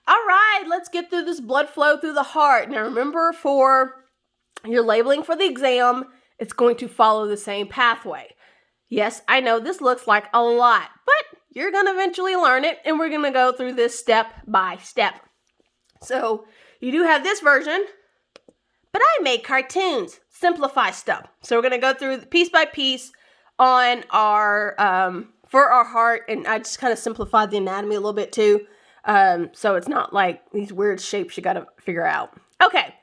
All right, let's get through this blood flow through the heart. Now remember, for your labeling for the exam, it's going to follow the same pathway. Yes, I know this looks like a lot, but you're going to eventually learn it, and we're going to go through this step by step. So you do have this version, but I make cartoons, simplify stuff. So we're going to go through piece by piece on our, for our heart, and I just kind of simplified the anatomy a little bit too. So it's not like these weird shapes you got to figure out. Okay,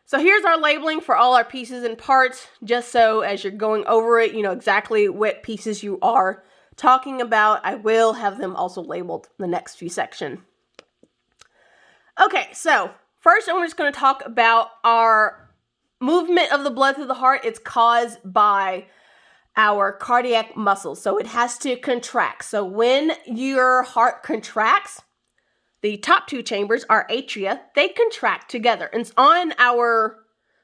so here's our labeling for all our pieces and parts, just so as you're going over it, you know exactly what pieces you are talking about. I will have them also labeled in the next few sections. Okay, so first I'm just going to talk about our movement of the blood through the heart. It's caused by our cardiac muscles, so it has to contract. So when your heart contracts, the top two chambers, our atria, they contract together. And it's on our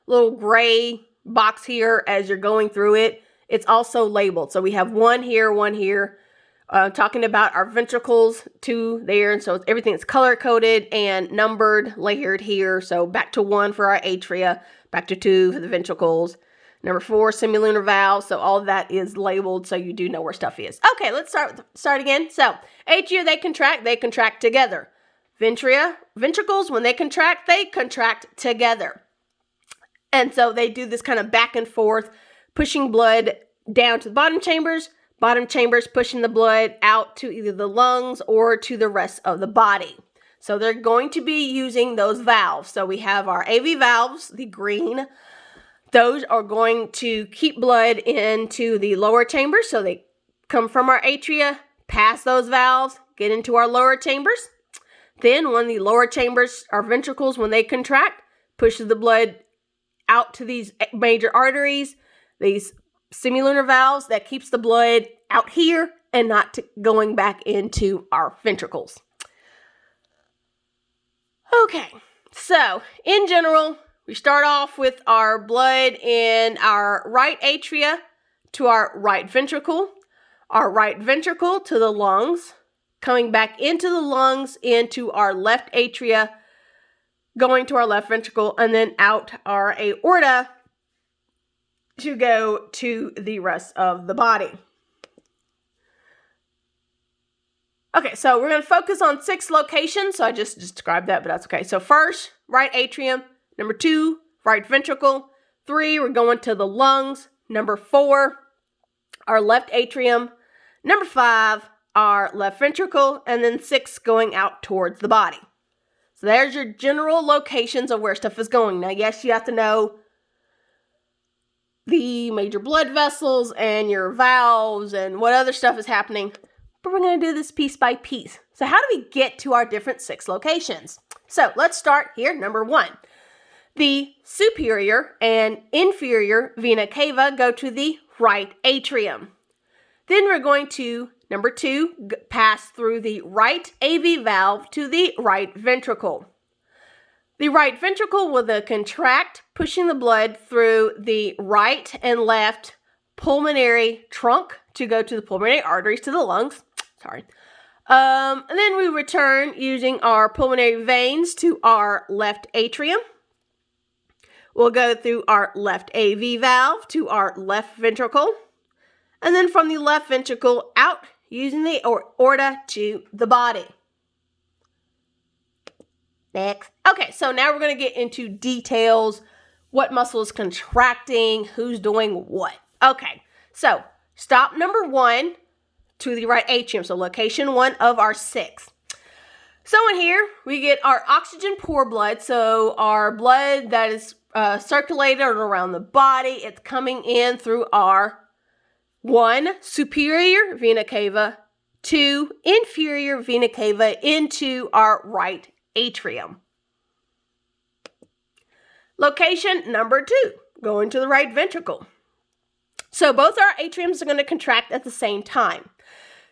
little gray box here as you're going through it. It's also labeled. So we have one here, talking about our ventricles, two there. And so everything is color-coded and numbered, layered here. So back to 1 for our atria, back to 2 for the ventricles. Number 4, semilunar valves. So all of that is labeled so you do know where stuff is. Okay, let's start again. So atria, they contract together. Ventricles, when they contract together. And so they do this kind of back and forth, pushing blood down to the bottom chambers pushing the blood out to either the lungs or to the rest of the body. So they're going to be using those valves. So we have our AV valves, the green. Those are going to keep blood into the lower chambers. So they come from our atria, pass those valves, get into our lower chambers. Then when the lower chambers, our ventricles, when they contract, pushes the blood out to these major arteries, these semilunar valves that keeps the blood out here and not going back into our ventricles. Okay, so in general, we start off with our blood in our right atria to our right ventricle to the lungs, coming back into the lungs, into our left atria, going to our left ventricle, and then out our aorta to go to the rest of the body. Okay, so we're going to focus on 6 locations. So I just described that, but that's okay. So first, right atrium. Number 2, right ventricle. 3, we're going to the lungs. Number 4, our left atrium. Number 5, our left ventricle, and then 6 going out towards the body. So there's your general locations of where stuff is going. Now, yes, you have to know the major blood vessels and your valves and what other stuff is happening, but we're going to do this piece by piece. So how do we get to our different 6 locations? So let's start here. Number 1, the superior and inferior vena cava go to the right atrium. Then we're going to, number 2, pass through the right AV valve to the right ventricle. The right ventricle will then contract, pushing the blood through the right and left pulmonary trunk to go to the pulmonary arteries to the lungs. And then we return using our pulmonary veins to our left atrium. We'll go through our left AV valve to our left ventricle. And then from the left ventricle out using the aorta to the body. Next. Okay, so now we're going to get into details. What muscle is contracting, who's doing what. Okay, so stop number 1 to the right atrium. So location 1 of our 6. So in here, we get our oxygen poor blood. So our blood that is circulated around the body. It's coming in through our 1, superior vena cava, 2, inferior vena cava into our right atrium. Location number 2, going to the right ventricle. So both our atriums are going to contract at the same time.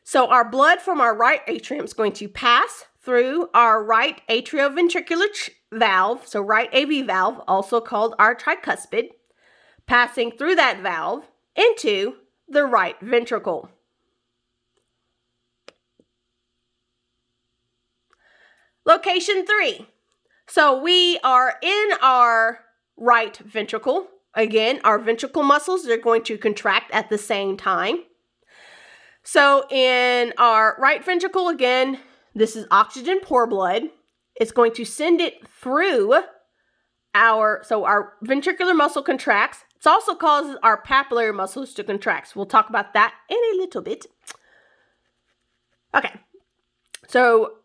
So our blood from our right atrium is going to pass through our right atrioventricular valve, so right AV valve, also called our tricuspid, passing through that valve into the right ventricle. Location 3. So we are in our right ventricle. Again, our ventricle muscles are going to contract at the same time. So in our right ventricle, again, this is oxygen poor blood. It's going to send it through our ventricular muscle contracts. It also causes our papillary muscles to contract. So we'll talk about that in a little bit. Okay, so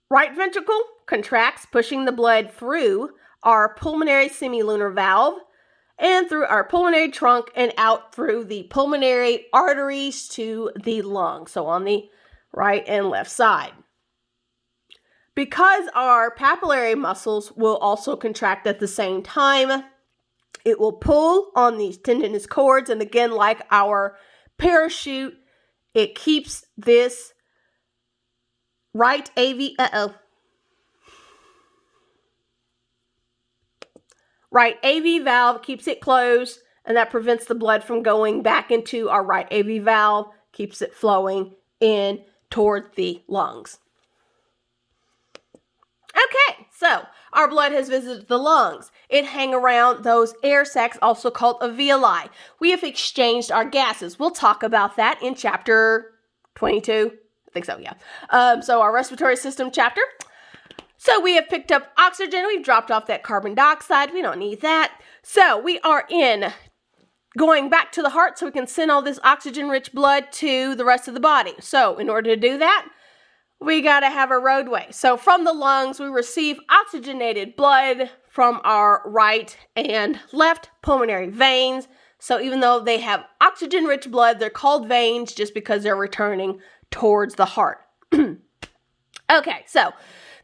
right ventricle contracts, pushing the blood through our pulmonary semilunar valve and through our pulmonary trunk and out through the pulmonary arteries to the lungs, so on the right and left side. Because our papillary muscles will also contract at the same time, it will pull on these tendinous cords, and again, like our parachute, it keeps this right AV valve, keeps it closed, and that prevents the blood from going back into our right AV valve, keeps it flowing in toward the lungs. Okay, so our blood has visited the lungs. It hangs around those air sacs, also called alveoli. We have exchanged our gases. We'll talk about that in chapter 22. I think so, yeah. So our respiratory system chapter. So we have picked up oxygen. We've dropped off that carbon dioxide. We don't need that. So we are going back to the heart so we can send all this oxygen-rich blood to the rest of the body. So in order to do that, we got to have a roadway. So from the lungs, we receive oxygenated blood from our right and left pulmonary veins. So even though they have oxygen-rich blood, they're called veins just because they're returning towards the heart. Okay, so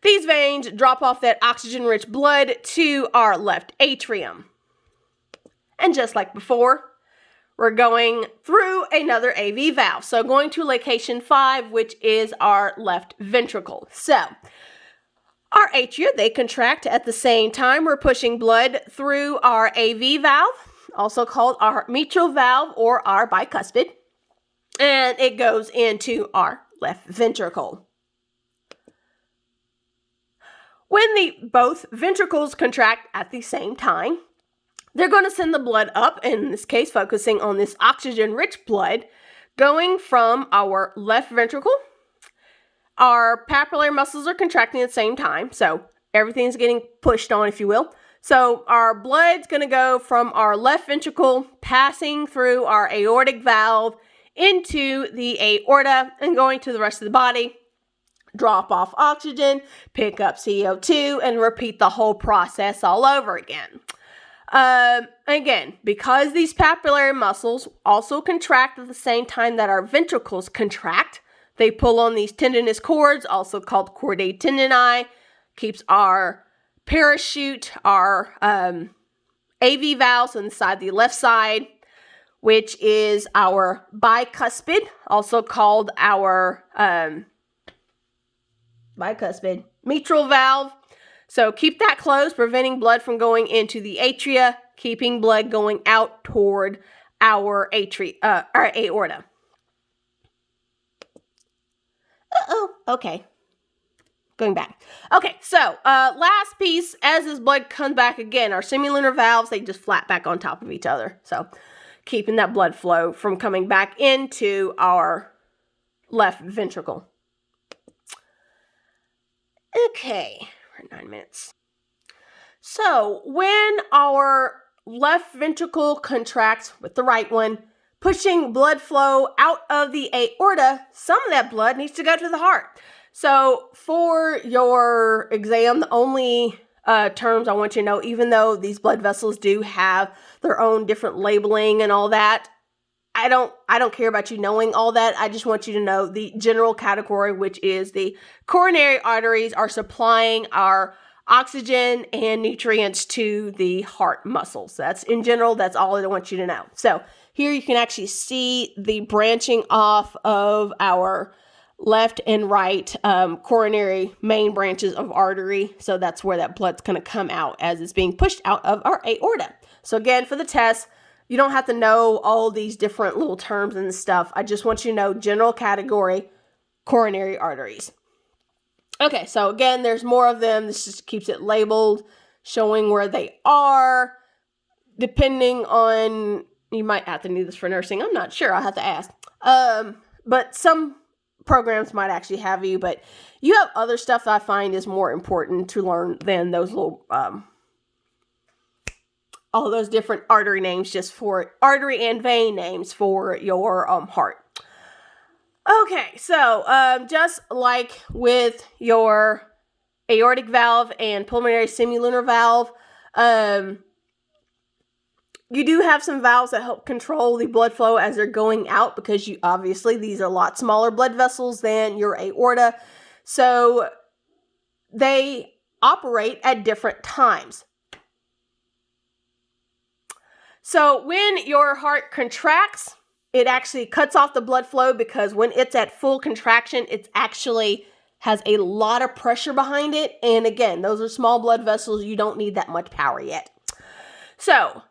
these veins drop off that oxygen-rich blood to our left atrium. And just like before, we're going through another AV valve. So going to location 5, which is our left ventricle. So our atria, they contract at the same time. We're pushing blood through our AV valve, also called our mitral valve or our bicuspid. And it goes into our left ventricle. When both ventricles contract at the same time, they're going to send the blood up, in this case focusing on this oxygen-rich blood, going from our left ventricle. Our papillary muscles are contracting at the same time, so everything's getting pushed on, if you will. So our blood's going to go from our left ventricle, passing through our aortic valve into the aorta and going to the rest of the body. Drop off oxygen, pick up CO2, and repeat the whole process all over again. Again, because these papillary muscles also contract at the same time that our ventricles contract, they pull on these tendinous cords, also called chordae tendineae, keeps our parachute, our AV valves inside the left side, which is our bicuspid, also called our bicuspid mitral valve. So keep that closed, preventing blood from going into the atria, keeping blood going out toward our aorta. Okay. Going back. Okay, so last piece, as this blood comes back again, our semilunar valves, they just flat back on top of each other. So keeping that blood flow from coming back into our left ventricle. Okay. 9 minutes. So when our left ventricle contracts with the right one, pushing blood flow out of the aorta, some of that blood needs to go to the heart. So for your exam, the only terms I want you to know, even though these blood vessels do have their own different labeling and all that, I don't care about you knowing all that. I just want you to know the general category, which is the coronary arteries are supplying our oxygen and nutrients to the heart muscles. That's in general, that's all I want you to know. So here you can actually see the branching off of our left and right coronary main branches of artery. So that's where that blood's going to come out as it's being pushed out of our aorta. So again, for the test, you don't have to know all these different little terms and stuff. I just want you to know general category, coronary arteries. Okay, so again, there's more of them. This just keeps it labeled, showing where they are. Depending on, you might have to need this for nursing. I'm not sure. I'll have to ask. But some programs might actually have you, but you have other stuff that I find is more important to learn than those little, all those different artery names, just for artery and vein names for your heart. Okay, so just like with your aortic valve and pulmonary semilunar valve, you do have some valves that help control the blood flow as they're going out, because you obviously, these are a lot smaller blood vessels than your aorta. So they operate at different times. So when your heart contracts, it actually cuts off the blood flow, because when it's at full contraction, it actually has a lot of pressure behind it. And again, those are small blood vessels. You don't need that much power yet. So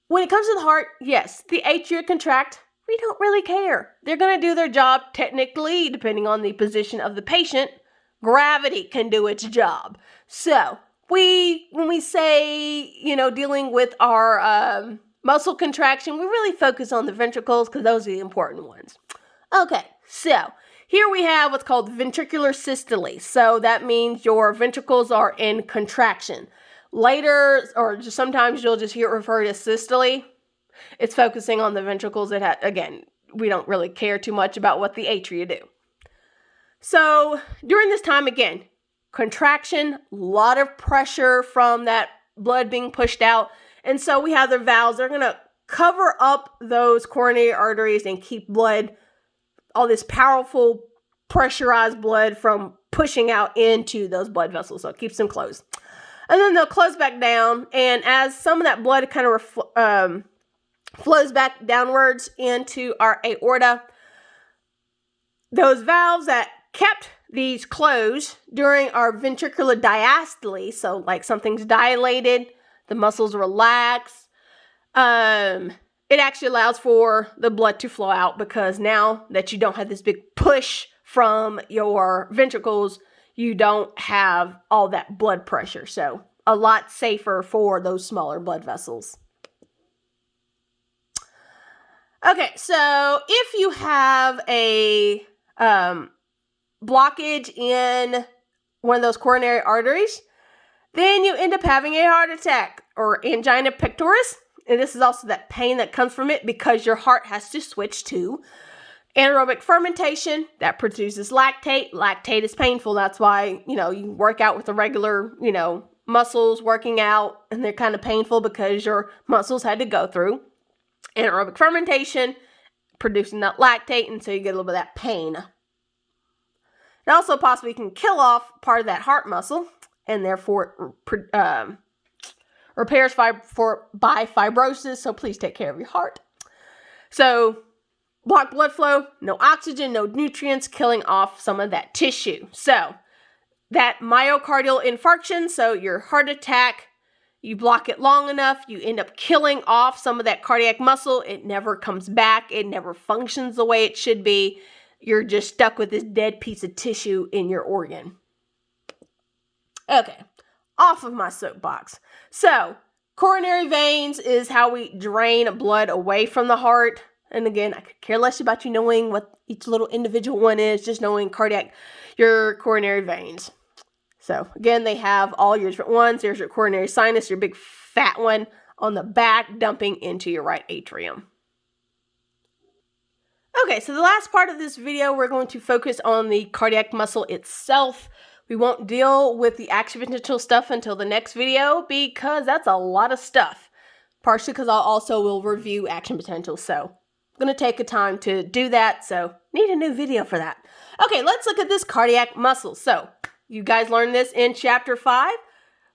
when it comes to the heart, yes, the atria contract. We don't really care. They're going to do their job technically, depending on the position of the patient. Gravity can do its job. So when we say, dealing with our muscle contraction, we really focus on the ventricles, because those are the important ones. Okay, so here we have what's called ventricular systole. So that means your ventricles are in contraction. Later, or just sometimes you'll just hear it referred to as systole. It's focusing on the ventricles. Again, we don't really care too much about what the atria do. So during this time, again, contraction, a lot of pressure from that blood being pushed out. And so we have the valves. They're going to cover up those coronary arteries and keep blood, all this powerful pressurized blood, from pushing out into those blood vessels. So it keeps them closed. And then they'll close back down. And as some of that blood kind of flows back downwards into our aorta, those valves that kept these closed during our ventricular diastole, so like something's dilated, the muscles relax, it actually allows for the blood to flow out, because now that you don't have this big push from your ventricles, you don't have all that blood pressure. So a lot safer for those smaller blood vessels. Okay, so if you have a blockage in one of those coronary arteries, then you end up having a heart attack or angina pectoris. And this is also that pain that comes from it, because your heart has to switch to anaerobic fermentation that produces lactate. Lactate is painful. That's why, you work out with the regular, muscles working out, and they're kind of painful because your muscles had to go through anaerobic fermentation, producing that lactate, and so you get a little bit of that pain. It also possibly can kill off part of that heart muscle, and therefore repairs by fibrosis. So please take care of your heart. So blocked blood flow, no oxygen, no nutrients, killing off some of that tissue. So that myocardial infarction, so your heart attack, you block it long enough, you end up killing off some of that cardiac muscle. It never comes back. It never functions the way it should be. You're just stuck with this dead piece of tissue in your organ. Okay, off of my soapbox. So coronary veins is how we drain blood away from the heart. And again, I could care less about you knowing what each little individual one is, just knowing your coronary veins. So again, they have all your different ones. There's your coronary sinus, your big fat one on the back, dumping into your right atrium. Okay, so the last part of this video, we're going to focus on the cardiac muscle itself. We won't deal with the action potential stuff until the next video, because that's a lot of stuff. Partially because I also will review action potential, so I'm going to take a time to do that, so need a new video for that. Okay, let's look at this cardiac muscle. So you guys learned this in chapter 5.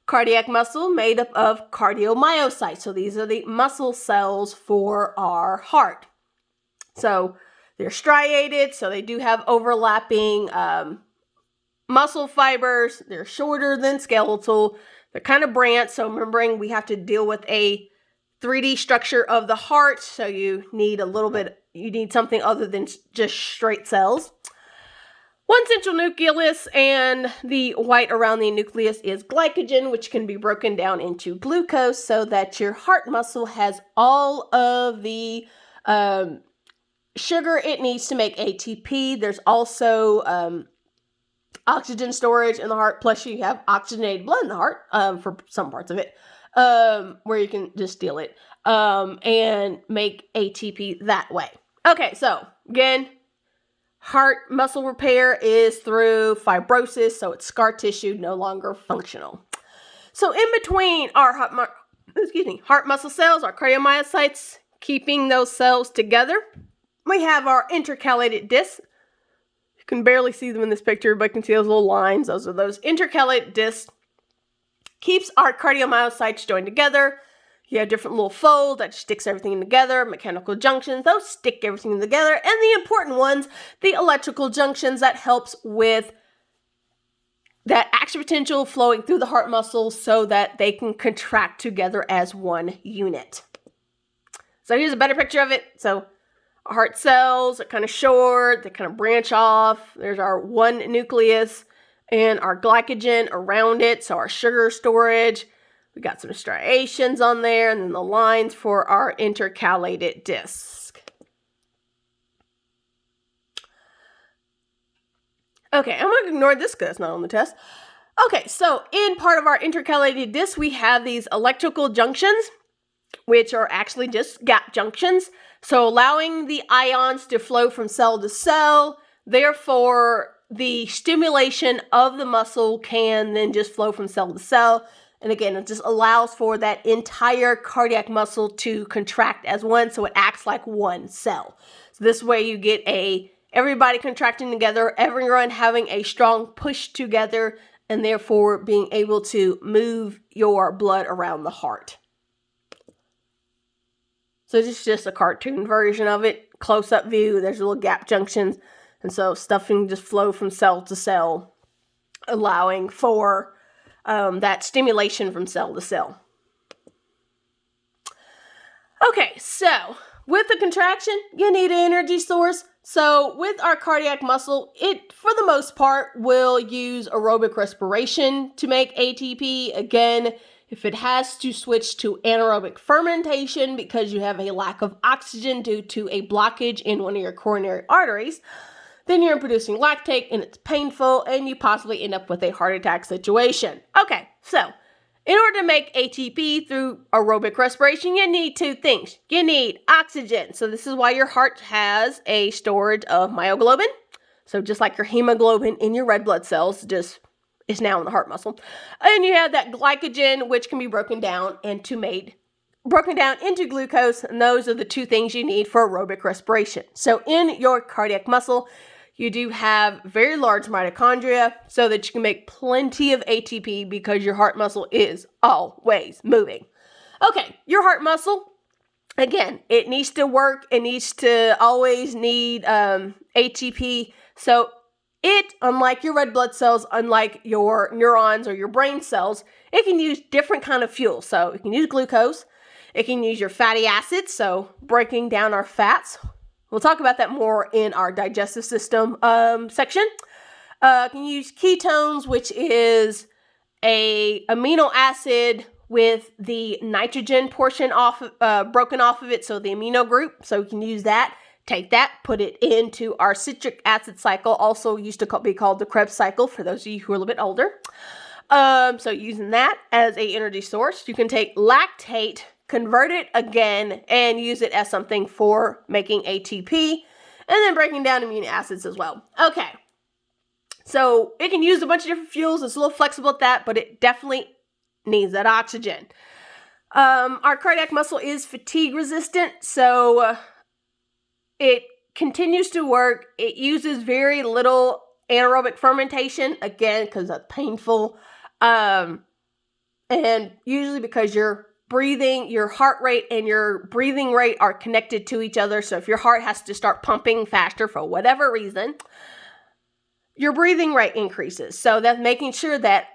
Cardiac muscle made up of cardiomyocytes. So these are the muscle cells for our heart. So they're striated, so they do have overlapping muscle fibers. They're shorter than skeletal. They're kind of branched, so remembering we have to deal with a 3D structure of the heart, so you need something other than just straight cells. One central nucleus, and the white around the nucleus is glycogen, which can be broken down into glucose so that your heart muscle has all of the sugar it needs to make ATP. There's also oxygen storage in the heart, plus you have oxygenated blood in the heart for some parts of it, where you can just steal it and make ATP that way. Okay, so again, heart muscle repair is through fibrosis, so it's scar tissue, no longer functional. So in between our heart muscle cells, our cardiomyocytes, keeping those cells together, we have our intercalated discs. You can barely see them in this picture, but you can see those little lines. Those are those intercalated discs. Keeps our cardiomyocytes joined together. You have different little folds that sticks everything together, mechanical junctions, those stick everything together, and the important ones, the electrical junctions, that helps with that action potential flowing through the heart muscles so that they can contract together as one unit. So here's a better picture of it. So our heart cells are kind of short, they kind of branch off. There's our one nucleus and our glycogen around it, so our sugar storage. We got some striations on there, and then the lines for our intercalated disc. Okay, I'm going to ignore this because it's not on the test. Okay, so in part of our intercalated disc, we have these electrical junctions, which are actually just gap junctions. So allowing the ions to flow from cell to cell. Therefore, the stimulation of the muscle can then just flow from cell to cell. And again, it just allows for that entire cardiac muscle to contract as one, so it acts like one cell. So this way you get everybody contracting together, everyone having a strong push together, and therefore being able to move your blood around the heart. So this is just a cartoon version of it, close-up view. There's little gap junctions, and so stuff can just flow from cell to cell, allowing for that stimulation from cell to cell. Okay, so with the contraction, you need an energy source. So with our cardiac muscle, it, for the most part, will use aerobic respiration to make ATP. Again, if it has to switch to anaerobic fermentation because you have a lack of oxygen due to a blockage in one of your coronary arteries, then you're producing lactate and it's painful and you possibly end up with a heart attack situation. Okay, so in order to make ATP through aerobic respiration, you need two things. You need oxygen. So this is why your heart has a storage of myoglobin. So just like your hemoglobin in your red blood cells, just is now in the heart muscle. And you have that glycogen, which can be broken down into glucose, and those are the two things you need for aerobic respiration. So in your cardiac muscle, you do have very large mitochondria so that you can make plenty of ATP because your heart muscle is always moving. Okay, your heart muscle, again, it needs to work. It needs to always need ATP. So it, unlike your red blood cells, unlike your neurons or your brain cells, it can use different kind of fuel. So it can use glucose. It can use your fatty acids, so breaking down our fats. We'll talk about that more in our digestive system section. It can use ketones, which is a amino acid with the nitrogen portion broken off of it, so the amino group. So we can use that. Take that, put it into our citric acid cycle, also used to be called the Krebs cycle for those of you who are a little bit older. So using that as an energy source, you can take lactate, convert it again, and use it as something for making ATP, and then breaking down amino acids as well. Okay, so it can use a bunch of different fuels. It's a little flexible at that, but it definitely needs that oxygen. Our cardiac muscle is fatigue resistant, so it continues to work. It uses very little anaerobic fermentation, again, because that's painful. And usually because your heart rate and your breathing rate are connected to each other. So if your heart has to start pumping faster for whatever reason, your breathing rate increases. So that's making sure that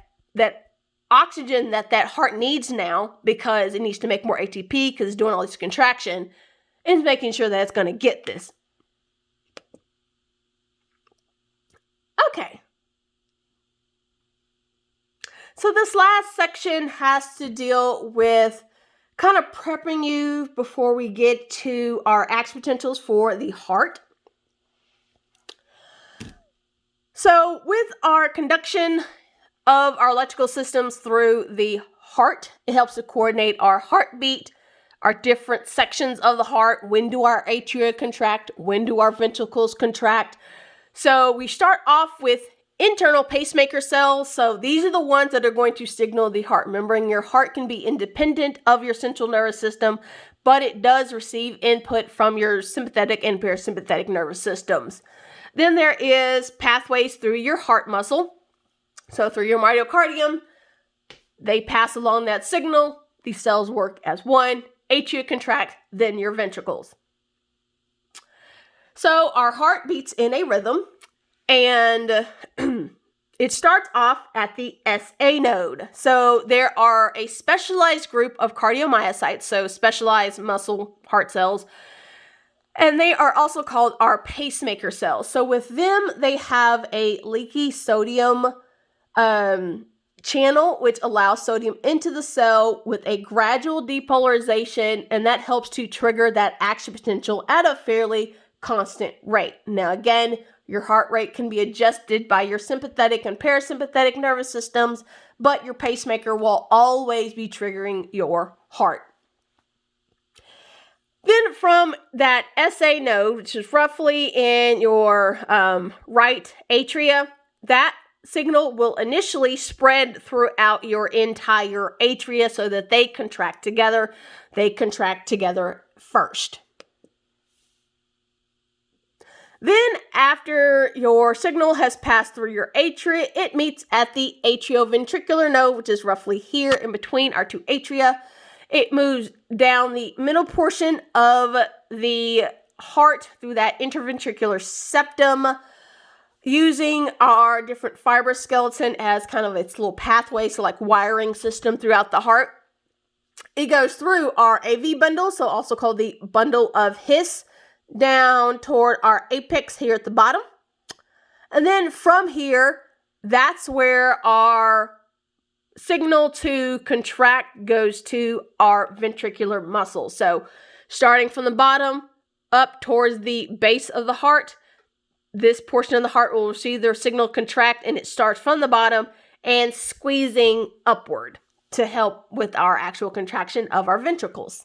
oxygen that heart needs now, because it needs to make more ATP because it's doing all this contraction, is making sure that it's going to get this. Okay. So this last section has to deal with kind of prepping you before we get to our action potentials for the heart. So with our conduction of our electrical systems through the heart, it helps to coordinate our heartbeat, our different sections of the heart. When do our atria contract? When do our ventricles contract? So we start off with internal pacemaker cells. So these are the ones that are going to signal the heart. Remembering your heart can be independent of your central nervous system, but it does receive input from your sympathetic and parasympathetic nervous systems. Then there is pathways through your heart muscle. So through your myocardium, they pass along that signal. These cells work as one. Atria contract, then your ventricles. So our heart beats in a rhythm, and it starts off at the SA node. So there are a specialized group of cardiomyocytes, so specialized muscle heart cells, and they are also called our pacemaker cells. So with them, they have a leaky sodium channel, which allows sodium into the cell with a gradual depolarization, and that helps to trigger that action potential at a fairly constant rate. Now, again, your heart rate can be adjusted by your sympathetic and parasympathetic nervous systems, but your pacemaker will always be triggering your heart. Then from that SA node, which is roughly in your right atria, that signal will initially spread throughout your entire atria so that they contract together. They contract together first. Then after your signal has passed through your atria, it meets at the atrioventricular node, which is roughly here in between our two atria. It moves down the middle portion of the heart through that interventricular septum, using our different fibrous skeleton as kind of its little pathway, so like wiring system throughout the heart. It goes through our AV bundle, so also called the bundle of His, down toward our apex here at the bottom. And then from here, that's where our signal to contract goes to our ventricular muscle. So starting from the bottom up towards the base of the heart, this portion of the heart will receive their signal contract, and it starts from the bottom and squeezing upward to help with our actual contraction of our ventricles.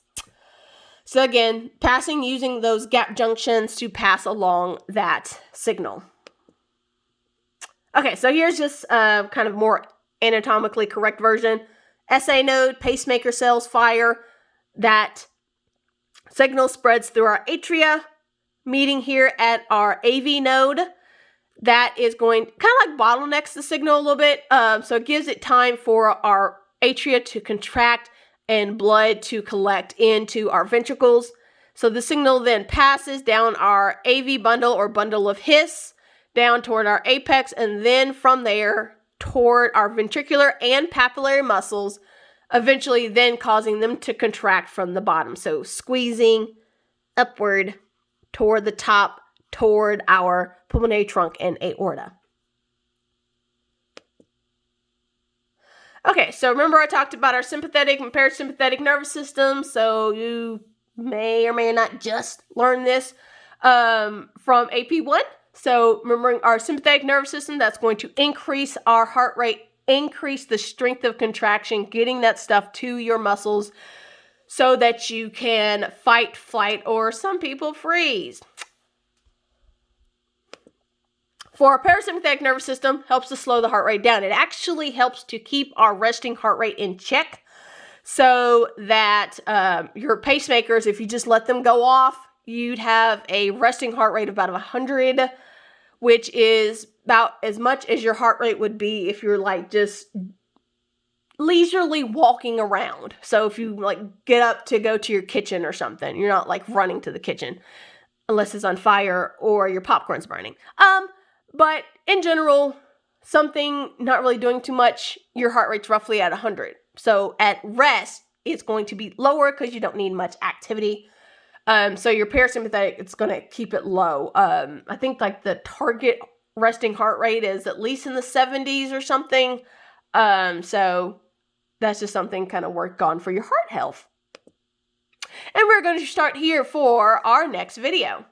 So again, passing using those gap junctions to pass along that signal. Okay, so here's just kind of more anatomically correct version. SA node, pacemaker cells fire. That signal spreads through our atria, meeting here at our AV node. That is going kind of like bottlenecks the signal a little bit. So it gives it time for our atria to contract and blood to collect into our ventricles. So the signal then passes down our AV bundle or bundle of His, down toward our apex, and then from there toward our ventricular and papillary muscles, eventually then causing them to contract from the bottom. So squeezing upward toward the top, toward our pulmonary trunk and aorta. Okay, so remember I talked about our sympathetic and parasympathetic nervous system, so you may or may not just learn this from AP1. So remembering our sympathetic nervous system, that's going to increase our heart rate, increase the strength of contraction, getting that stuff to your muscles so that you can fight, flight, or some people freeze. For our parasympathetic nervous system, helps to slow the heart rate down. It actually helps to keep our resting heart rate in check so that your pacemakers, if you just let them go off, you'd have a resting heart rate of about 100, which is about as much as your heart rate would be if you're like just leisurely walking around. So if you like get up to go to your kitchen or something, you're not like running to the kitchen unless it's on fire or your popcorn's burning. But in general, something not really doing too much, your heart rate's roughly at 100. So at rest, it's going to be lower because you don't need much activity. So your parasympathetic, it's going to keep it low. I think like the target resting heart rate is at least in the 70s or something. So that's just something kind of work on for your heart health. And we're going to start here for our next video.